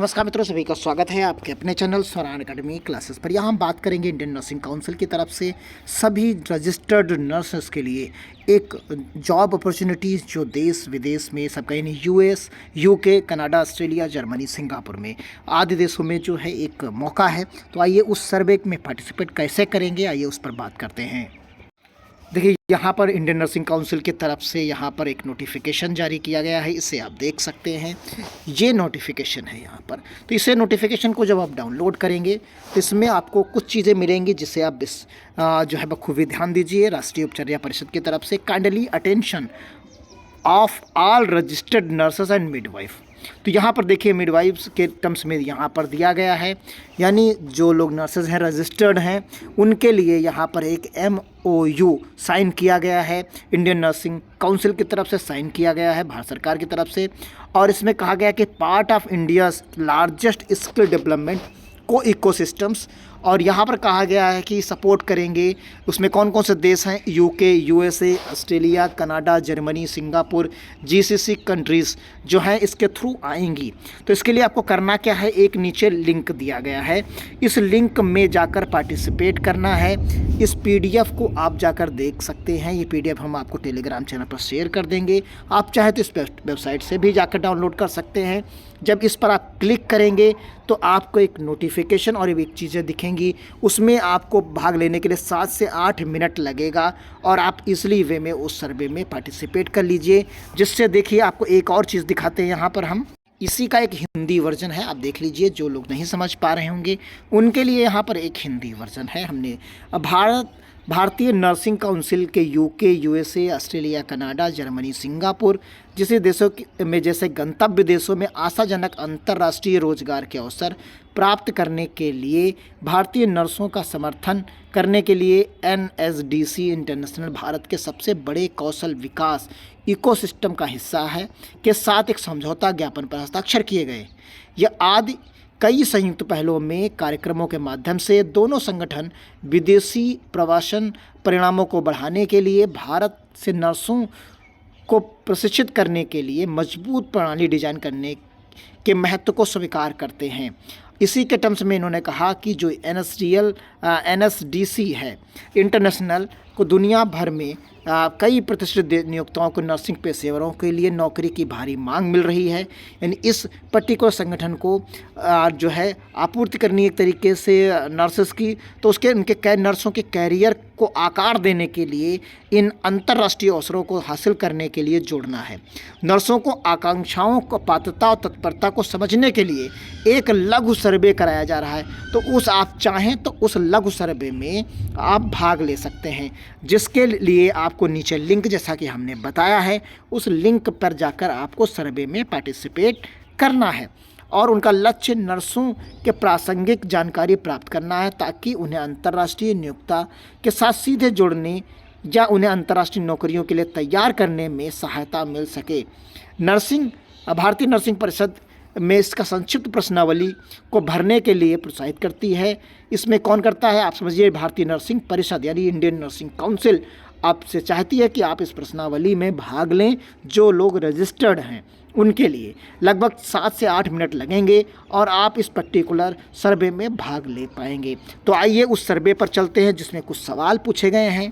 नमस्कार मित्रों, सभी का स्वागत है आपके अपने चैनल स्वरान एकेडमी क्लासेस पर। यहाँ हम बात करेंगे इंडियन नर्सिंग काउंसिल की तरफ से सभी रजिस्टर्ड नर्सेस के लिए एक जॉब अपॉर्चुनिटीज़ जो देश विदेश में सबका यानी US, UK, Canada, Australia, Germany, Singapore में आदि देशों में जो है एक मौका है। तो आइए उस सर्वे में पार्टिसिपेट कैसे करेंगे, आइए उस पर बात करते हैं। देखिए, यहाँ पर इंडियन नर्सिंग काउंसिल की तरफ से यहाँ पर एक नोटिफिकेशन जारी किया गया है, इसे आप देख सकते हैं। ये नोटिफिकेशन है यहाँ पर। तो इसे नोटिफिकेशन को जब आप डाउनलोड करेंगे तो इसमें आपको कुछ चीज़ें मिलेंगी जिसे आप जो है बखूबी ध्यान दीजिए। राष्ट्रीय उपचर्या परिषद की तरफ से kindly attention of all registered nurses and midwife. तो यहाँ पर देखिए मिडवाइफ्स के टर्म्स में यहाँ पर दिया गया है, यानी जो लोग नर्सेज हैं रजिस्टर्ड हैं उनके लिए यहाँ पर एक MOU साइन किया गया है। इंडियन नर्सिंग काउंसिल की तरफ से साइन किया गया है, भारत सरकार की तरफ से। और इसमें कहा गया कि part of India's largest skill development को इकोसिस्टम्स, और यहाँ पर कहा गया है कि सपोर्ट करेंगे। उसमें कौन कौन से देश हैं? UK, USA, Australia, Canada, Germany, Singapore, GCC countries जो हैं इसके थ्रू आएंगी। तो इसके लिए आपको करना क्या है, एक नीचे लिंक दिया गया है, इस लिंक में जाकर पार्टिसिपेट करना है। इस PDF को आप जाकर देख सकते हैं। ये PDF हम आपको टेलीग्राम चैनल पर शेयर कर देंगे, आप चाहे तो इस वेबसाइट से भी जाकर डाउनलोड कर सकते हैं। जब इस पर आप क्लिक करेंगे तो आपको एक नोटिफिकेशन और एक चीज़ें दिखेंगी, उसमें आपको भाग लेने के लिए 7 से 8 मिनट लगेगा और आप इजली वे में उस सर्वे में पार्टिसिपेट कर लीजिए। जिससे देखिए आपको एक और चीज़ दिखाते हैं यहाँ पर हम, इसी का एक हिंदी वर्जन है, आप देख लीजिए। जो लोग नहीं समझ पा रहे होंगे उनके लिए यहाँ पर एक हिंदी वर्जन है। हमने भारतीय नर्सिंग काउंसिल के UK, USA, Australia, Canada, Germany, Singapore जैसे देशों में जैसे गंतव्य देशों में आशाजनक अंतर्राष्ट्रीय रोजगार के अवसर प्राप्त करने के लिए भारतीय नर्सों का समर्थन करने के लिए NSDC इंटरनेशनल भारत के सबसे बड़े कौशल विकास इकोसिस्टम का हिस्सा है के साथ एक समझौता ज्ञापन पर हस्ताक्षर किए गए। यह आदि कई संयुक्त पहलों में कार्यक्रमों के माध्यम से दोनों संगठन विदेशी प्रवासन परिणामों को बढ़ाने के लिए भारत से नर्सों को प्रशिक्षित करने के लिए मजबूत प्रणाली डिजाइन करने के महत्व को स्वीकार करते हैं। इसी के टर्म्स में इन्होंने कहा कि जो NSDC है इंटरनेशनल को दुनिया भर में कई प्रतिष्ठित नियोक्ताओं को नर्सिंग पेशेवरों के लिए नौकरी की भारी मांग मिल रही है। यानी इस पर्टिकुलर संगठन को जो है आपूर्ति करनी एक तरीके से नर्सेस की, तो उसके उनके नर्सों के कैरियर को आकार देने के लिए इन अंतर्राष्ट्रीय अवसरों को हासिल करने के लिए जोड़ना है। नर्सों को आकांक्षाओं को पात्रता और तत्परता को समझने के लिए एक लघु सर्वे कराया जा रहा है। तो आप चाहें तो उस लघु सर्वे में आप भाग ले सकते हैं, जिसके लिए आपको नीचे लिंक जैसा कि हमने बताया है उस लिंक पर जाकर आपको सर्वे में पार्टिसिपेट करना है। और उनका लक्ष्य नर्सों के प्रासंगिक जानकारी प्राप्त करना है ताकि उन्हें अंतर्राष्ट्रीय नियोक्ता के साथ सीधे जोड़ने या उन्हें अंतर्राष्ट्रीय नौकरियों के लिए तैयार करने में सहायता मिल सके। भारतीय नर्सिंग परिषद में इसका संक्षिप्त प्रश्नावली को भरने के लिए प्रोत्साहित करती है। इसमें कौन करता है? आप समझिए भारतीय नर्सिंग परिषद यानी इंडियन नर्सिंग काउंसिल आपसे चाहती है कि आप इस प्रश्नावली में भाग लें। जो लोग रजिस्टर्ड हैं उनके लिए लगभग 7 से 8 मिनट लगेंगे और आप इस पर्टिकुलर सर्वे में भाग ले पाएंगे। तो आइए उस सर्वे पर चलते हैं जिसमें कुछ सवाल पूछे गए हैं।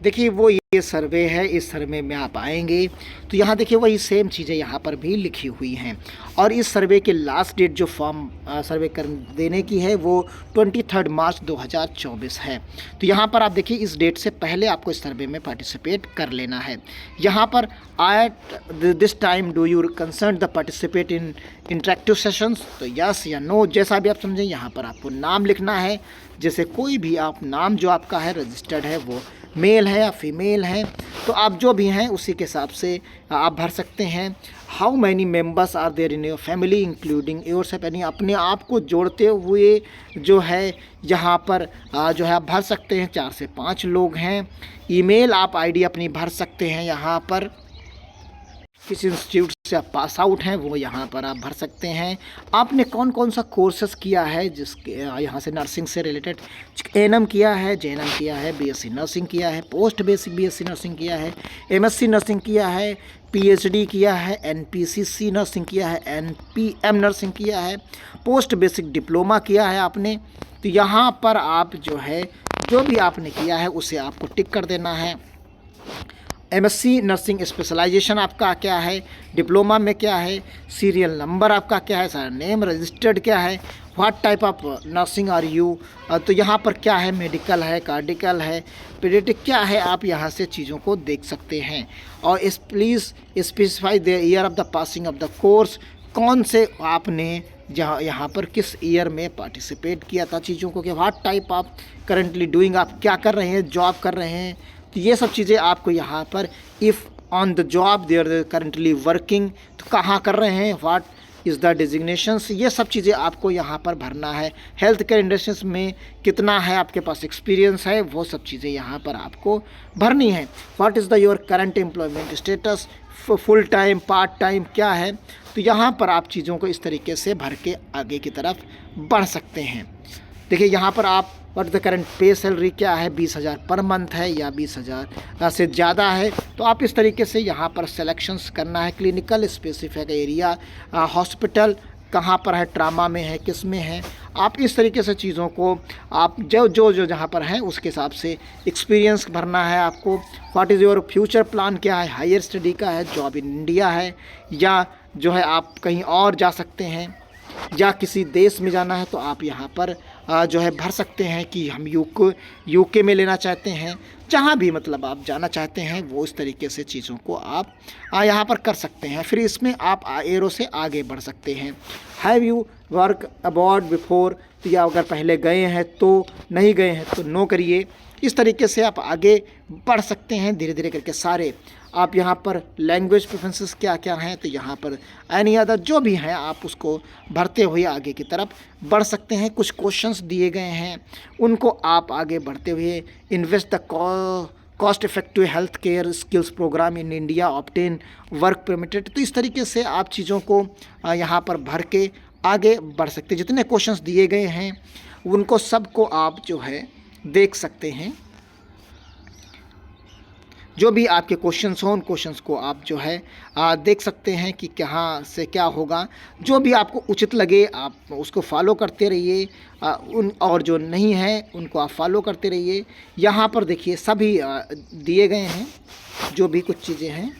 देखिए वो ये सर्वे है, इस सर्वे में आप आएंगे तो यहाँ देखिए वही सेम चीज़ें यहाँ पर भी लिखी हुई हैं। और इस सर्वे के लास्ट डेट जो फॉर्म सर्वे कर देने की है वो 23 मार्च 2024 है। तो यहाँ पर आप देखिए इस डेट से पहले आपको इस सर्वे में पार्टिसिपेट कर लेना है। यहाँ पर at this time do you concern the participate in interactive sessions, तो यस या नो जैसा भी आप समझें। यहाँ पर आपको नाम लिखना है, जैसे कोई भी आप नाम जो आपका है रजिस्टर्ड है वो मेल है या फीमेल है, तो आप जो भी हैं उसी के हिसाब से आप भर सकते हैं। How many members are there in your family including yourself, यानी अपने आप को जोड़ते हुए जो है यहाँ पर जो है आप भर सकते हैं। 4 से 5 लोग हैं। ईमेल आप ID अपनी भर सकते हैं। यहाँ पर किस इंस्टीट्यूट से आप पास आउट हैं वो यहाँ पर आप भर सकते हैं। आपने कौन कौन सा कोर्सेस किया है जिसके यहाँ से नर्सिंग से रिलेटेड, ANM किया है, JNM किया है, BSc नर्सिंग किया है, पोस्ट बेसिक BSc नर्सिंग किया है, MSc नर्सिंग किया है, पीएचडी किया है, एनपीसीसी नर्सिंग किया है, एनपीएम नर्सिंग किया है, पोस्ट बेसिक डिप्लोमा किया है आपने, तो यहाँ पर आप जो है जो भी आपने किया है उसे आपको टिक कर देना है। एमएससी नर्सिंग स्पेशलाइजेशन आपका क्या है, डिप्लोमा में क्या है, सीरियल नंबर आपका क्या है, सर नेम रजिस्टर्ड क्या है, what type of nursing are you, तो यहाँ पर क्या है, मेडिकल है, कार्डिकल है, पीडियाट्रिक क्या है, आप यहाँ से चीज़ों को देख सकते हैं। और इस please specify the year of the passing of the course, कौन से आपने यहाँ पर किस ईयर में पार्टिसिपेट किया था चीज़ों को, कि what type of currently doing, आप क्या कर रहे हैं, जॉब कर रहे हैं, तो ये सब चीज़ें आपको यहाँ पर if on the job they are currently working, तो कहाँ कर रहे हैं, व्हाट इज़ द डिजिग्नेशंस, ये सब चीज़ें आपको यहाँ पर भरना है। हेल्थ केयर इंडस्ट्रीज में कितना है आपके पास एक्सपीरियंस है, वो सब चीज़ें यहाँ पर आपको भरनी है। What is the your current employment status, full time part time क्या है, तो यहाँ पर आप चीज़ों को इस तरीके से भर के आगे की तरफ बढ़ सकते हैं। देखिए यहाँ पर आप व्हाट द करंट पे सैलरी क्या है, 20,000 पर मंथ है या 20,000 से ज़्यादा है, तो आप इस तरीके से यहाँ पर सिलेक्शंस करना है। क्लिनिकल स्पेसिफिक एरिया, हॉस्पिटल कहाँ पर है, ट्रामा में है, किस में है, आप इस तरीके से चीज़ों को आप जो जहाँ पर हैं उसके हिसाब से एक्सपीरियंस भरना है आपको। What is your future plan क्या है, हायर स्टडी का है, जॉब इन इंडिया है, या जो है आप कहीं और जा सकते हैं, या किसी देश में जाना है, तो आप यहाँ पर जो है भर सकते हैं कि हम यूके में लेना चाहते हैं, जहाँ भी मतलब आप जाना चाहते हैं वो इस तरीके से चीज़ों को आप यहाँ पर कर सकते हैं। फिर इसमें आप एरो से आगे बढ़ सकते हैं। हैव यू वर्क अबॉर्ड बिफोर, तो या अगर पहले गए हैं तो, नहीं गए हैं तो नो करिए। इस तरीके से आप आगे बढ़ सकते हैं धीरे धीरे करके सारे। आप यहाँ पर लैंग्वेज प्रेफरेंसेस क्या क्या हैं, तो यहाँ पर एनी अदर जो भी हैं आप उसको भरते हुए आगे की तरफ बढ़ सकते हैं। कुछ क्वेश्चंस दिए गए हैं उनको आप आगे बढ़ते हुए invest the cost effective health care skills program in India obtain work permitted, तो इस तरीके से आप चीज़ों को यहाँ पर भर के आगे बढ़ सकते हैं। जितने क्वेश्चंस दिए गए हैं उनको सबको आप जो है देख सकते हैं। जो भी आपके क्वेश्चंस हों उन क्वेश्चंस को आप जो है देख सकते हैं कि कहाँ से क्या होगा। जो भी आपको उचित लगे आप उसको फॉलो करते रहिए, और जो नहीं है उनको आप फॉलो करते रहिए। यहाँ पर देखिए सभी दिए गए हैं जो भी कुछ चीज़ें हैं,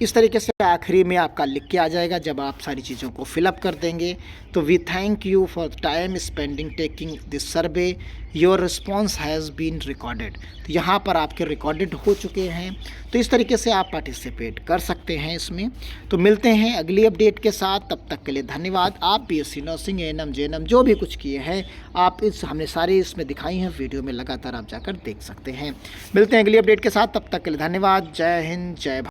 इस तरीके से आखिरी में आपका लिख के आ जाएगा जब आप सारी चीज़ों को फिलअप कर देंगे। तो we thank you for time spending taking this survey, your response has been recorded, तो यहाँ पर आपके रिकॉर्डेड हो चुके हैं। तो इस तरीके से आप पार्टिसिपेट कर सकते हैं इसमें। तो मिलते हैं अगली अपडेट के साथ, तब तक के लिए धन्यवाद। आप बीएससी नर्सिंग, एएनएम, जेएनएम जो भी कुछ किए हैं आप हमने सारे इसमें दिखाई हैं वीडियो में, लगातार आप जाकर देख सकते हैं। मिलते हैं अगली अपडेट के साथ, तब तक के लिए धन्यवाद। जय हिंद, जय भारत।